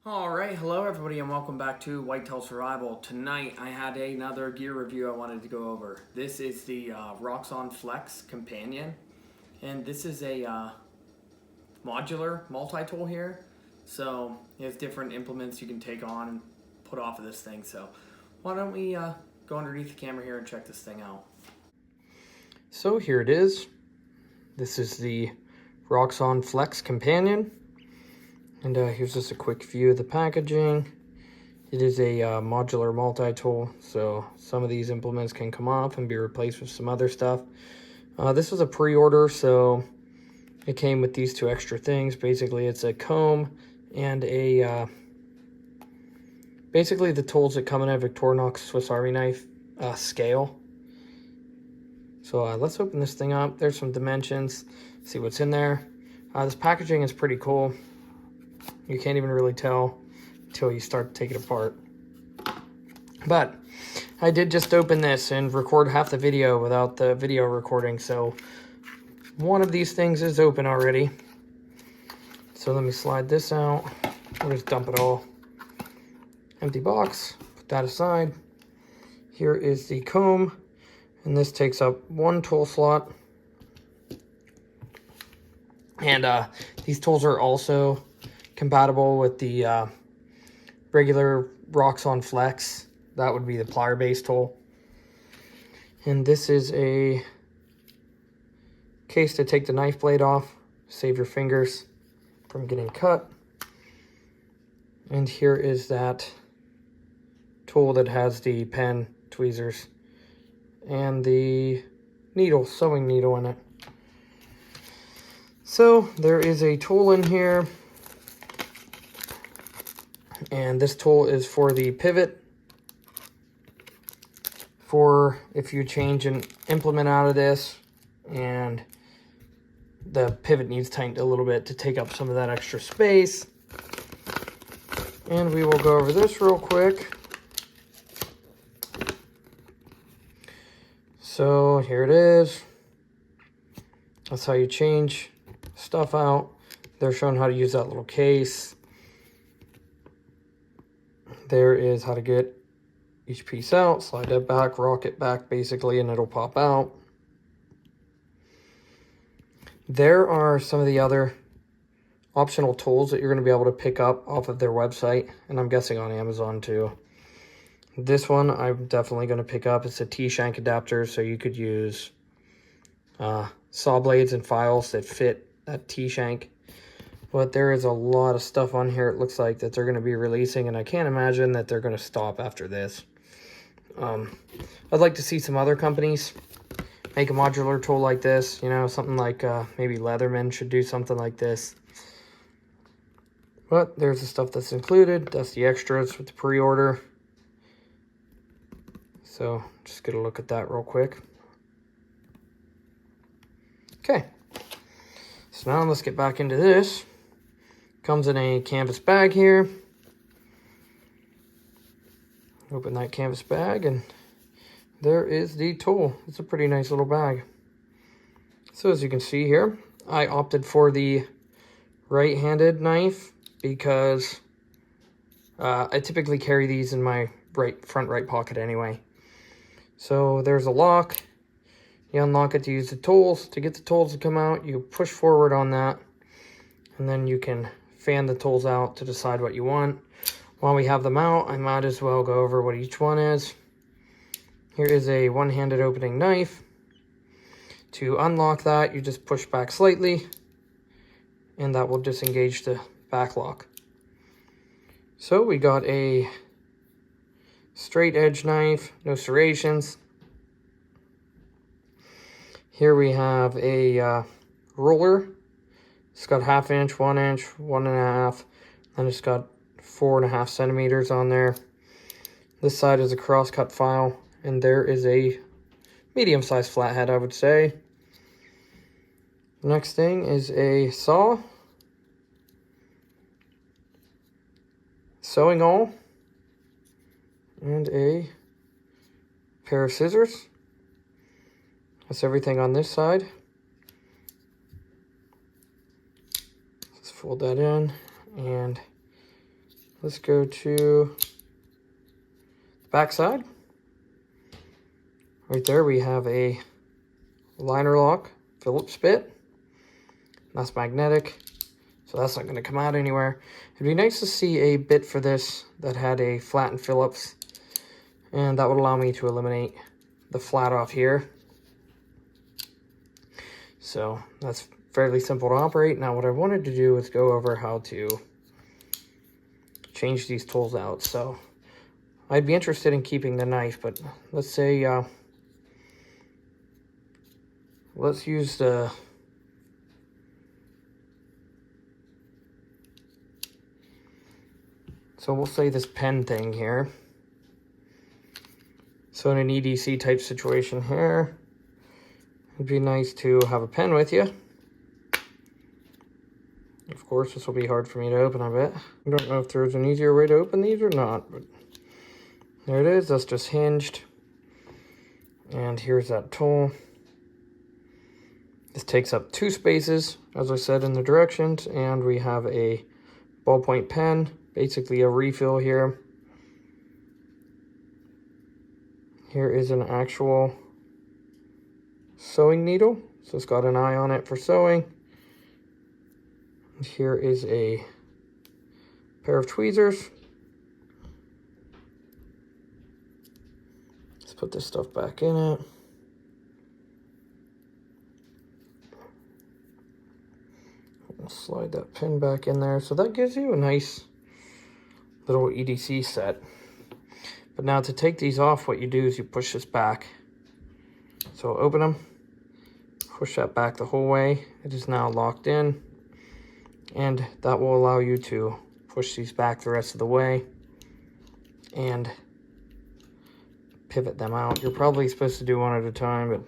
Alright, hello everybody and welcome back to Whitetail Survival. Tonight I had another gear review I wanted to go over. This is the Roxon Flex Companion, and this is a modular multi-tool here. So it has different implements you can take on and put off of this thing. So why don't we go underneath the camera here and check this thing out. So here it is. This is the Roxon Flex Companion. And here's just a quick view of the packaging. It is a modular multi-tool, so some of these implements can come off and be replaced with some other stuff. This was a pre-order, so it came with these two extra things. Basically, it's a comb and a basically the tools that come in a Victorinox Swiss Army knife scale. So let's open this thing up. There's some dimensions, see what's in there. This packaging is pretty cool. You can't even really tell until you start to take it apart. But I did just open this and record half the video without the video recording, so one of these things is open already. So let me slide this out. We'll just dump it all. Empty box, put that aside. Here is the comb, and this takes up one tool slot. And these tools are also compatible with the regular Roxon Flex. That would be the plier based tool. And this is a case to take the knife blade off, save your fingers from getting cut. And here is that tool that has the pen, tweezers, and the needle, sewing needle in it. So there is a tool in here. And this tool is for the pivot, for if you change an implement out of this and the pivot needs tightened a little bit to take up some of that extra space. And we will go over this real quick. So here it is. That's how you change stuff out. They're showing how to use that little case. There is how to get each piece out, slide that back, rock it back basically, and it'll pop out. There are some of the other optional tools that you're going to be able to pick up off of their website, and I'm guessing on Amazon too. This one I'm definitely going to pick up. It's a T-shank adapter, so you could use saw blades and files that fit that T-shank. But there is a lot of stuff on here, it looks like, that they're going to be releasing, and I can't imagine that they're going to stop after this. I'd like to see some other companies make a modular tool like this. You know, something like maybe Leatherman should do something like this. But there's the stuff that's included. That's the extras with the pre-order. So just get a look at that real quick. Okay. So now let's get back into this. Comes in a canvas bag here. Open that canvas bag and there is the tool. It's a pretty nice little bag. So as you can see here, I opted for the right-handed knife because I typically carry these in my front right pocket anyway. So there's a lock. You unlock it to use the tools. To get the tools to come out, you push forward on that, and then you can fan the tools out to decide what you want. While we have them out, I might as well go over what each one is. Here is a one-handed opening knife. To unlock that, you just push back slightly, and that will disengage the back lock. So we got a straight edge knife, no serrations. Here we have a ruler. It's got 1/2 inch, 1 inch, 1.5, and it's got 4.5 centimeters on there. This side is a crosscut file, and there is a medium-sized flathead, I would say. The next thing is a saw, sewing awl, and a pair of scissors. That's everything on this side. Let's fold that in and let's go to the back side. Right there we have a liner lock Phillips bit. That's magnetic, so that's not going to come out anywhere. It'd be nice to see a bit for this that had a flattened Phillips, and that would allow me to eliminate the flat off here. So that's fairly simple to operate. Now what I wanted to do is go over how to change these tools out. So I'd be interested in keeping the knife, but let's say let's use the so we'll say this pen thing here. So in an EDC type situation here, it'd be nice to have a pen with you. Of course, this will be hard for me to open, I bet. I don't know if there's an easier way to open these or not, but there it is. That's just hinged. And here's that tool. This takes up 2 spaces, as I said in the directions, and we have a ballpoint pen, basically a refill here. Here is an actual sewing needle, so it's got an eye on it for sewing. And here is a pair of tweezers. Let's put this stuff back in it. We'll slide that pin back in there. So that gives you a nice little EDC set. But now to take these off, what you do is you push this back. So open them, push that back the whole way. It is now locked in, and that will allow you to push these back the rest of the way and pivot them out. You're probably supposed to do one at a time, but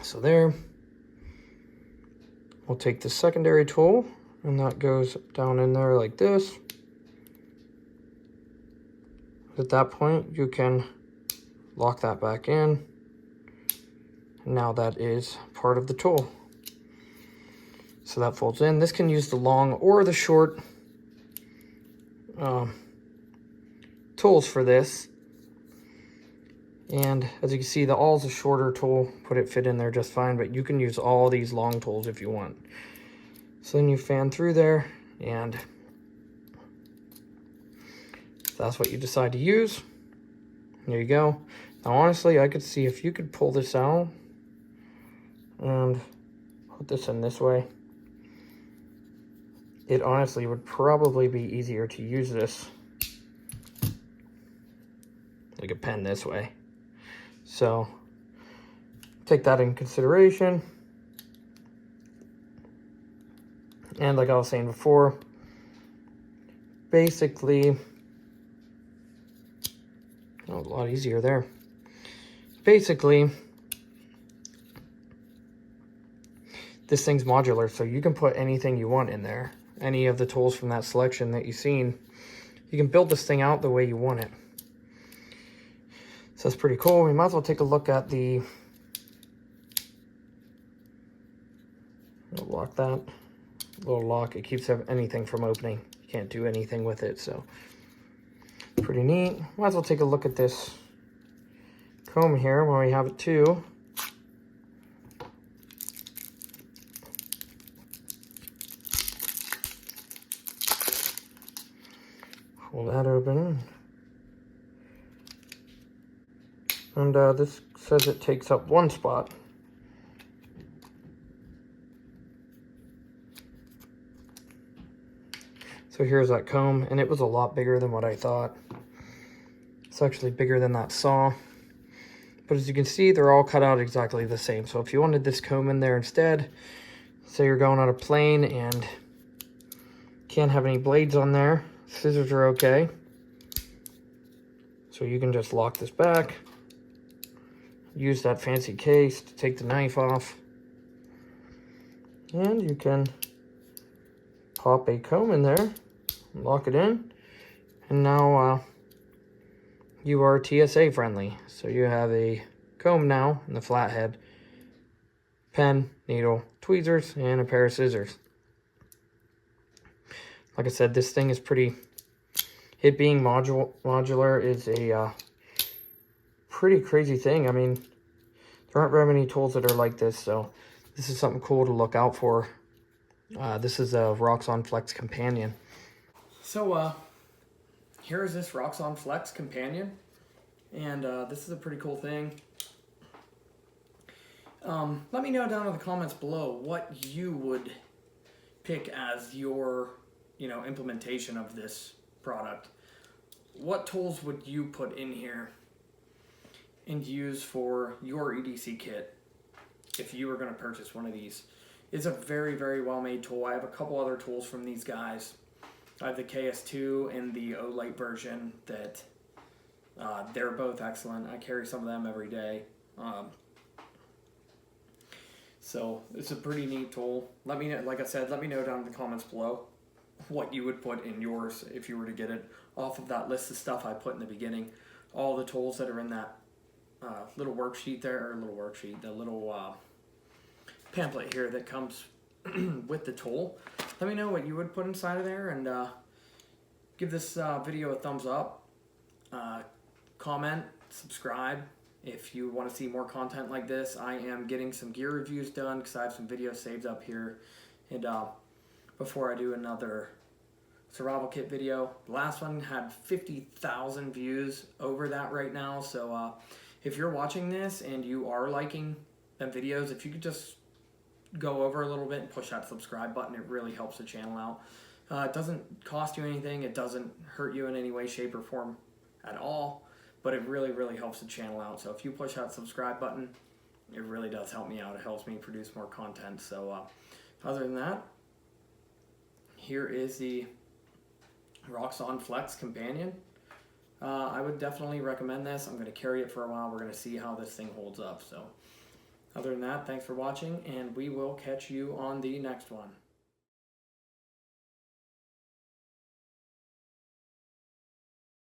so there. We'll take the secondary tool, and that goes down in there like this. At that point, you can lock that back in. And now that is part of the tool. So that folds in. This can use the long or the short tools for this. And as you can see, the awl is a shorter tool, put it fit in there just fine, but you can use all these long tools if you want. So then you fan through there, and if that's what you decide to use, there you go. Now honestly, I could see if you could pull this out and put this in this way, it honestly would probably be easier to use this like a pen this way. So take that in consideration. And like I was saying before, basically, oh, a lot easier there. Basically, this thing's modular, so you can put anything you want in there. Any of the tools from that selection that you've seen, you can build this thing out the way you want it. So that's pretty cool. We might as well take a look at the, lock that little lock. It keeps anything from opening. You can't do anything with it, so pretty neat. Might as well take a look at this comb here when we have it too. Pull that open. And this says it takes up 1 spot. So here's that comb, and it was a lot bigger than what I thought. It's actually bigger than that saw. But as you can see, they're all cut out exactly the same. So if you wanted this comb in there instead, say you're going on a plane and can't have any blades on there, scissors are okay. So you can just lock this back. Use that fancy case to take the knife off, and you can pop a comb in there, lock it in, and now you are TSA friendly. So you have a comb now in the flathead, pen, needle, tweezers, and a pair of scissors. Like I said, this thing is pretty, it being modular is a pretty crazy thing. I mean, there aren't very many tools that are like this, so this is something cool to look out for. This is a Roxon Flex Companion. So here is this Roxon Flex Companion, and this is a pretty cool thing. Let me know down in the comments below what you would pick as your, implementation of this product. What tools would you put in here and use for your EDC kit if you were going to purchase one of these? It's a very, very well made tool. I have a couple other tools from these guys. I have the KS2 and the O-Lite version that they're both excellent. I carry some of them every day. So it's a pretty neat tool. Let me know, like I said, let me know down in the comments below what you would put in yours if you were to get it off of that list of stuff I put in the beginning. All the tools that are in that little worksheet there, or little worksheet, the little pamphlet here that comes with the tool. Let me know what you would put inside of there, and give this video a thumbs up, comment, subscribe if you want to see more content like this. I am getting some gear reviews done because I have some videos saved up here, and before I do another survival kit video. The last one had 50,000 views over that right now, so if you're watching this and you are liking them videos, if you could just go over a little bit and push that subscribe button, it really helps the channel out. It doesn't cost you anything, it doesn't hurt you in any way, shape, or form at all, but it really, really helps the channel out. So if you push that subscribe button, it really does help me out. It helps me produce more content. So other than that, here is the Roxon Flex Companion. I would definitely recommend this. I'm going to carry it for a while. We're going to see how this thing holds up. So other than that, thanks for watching, and we will catch you on the next one.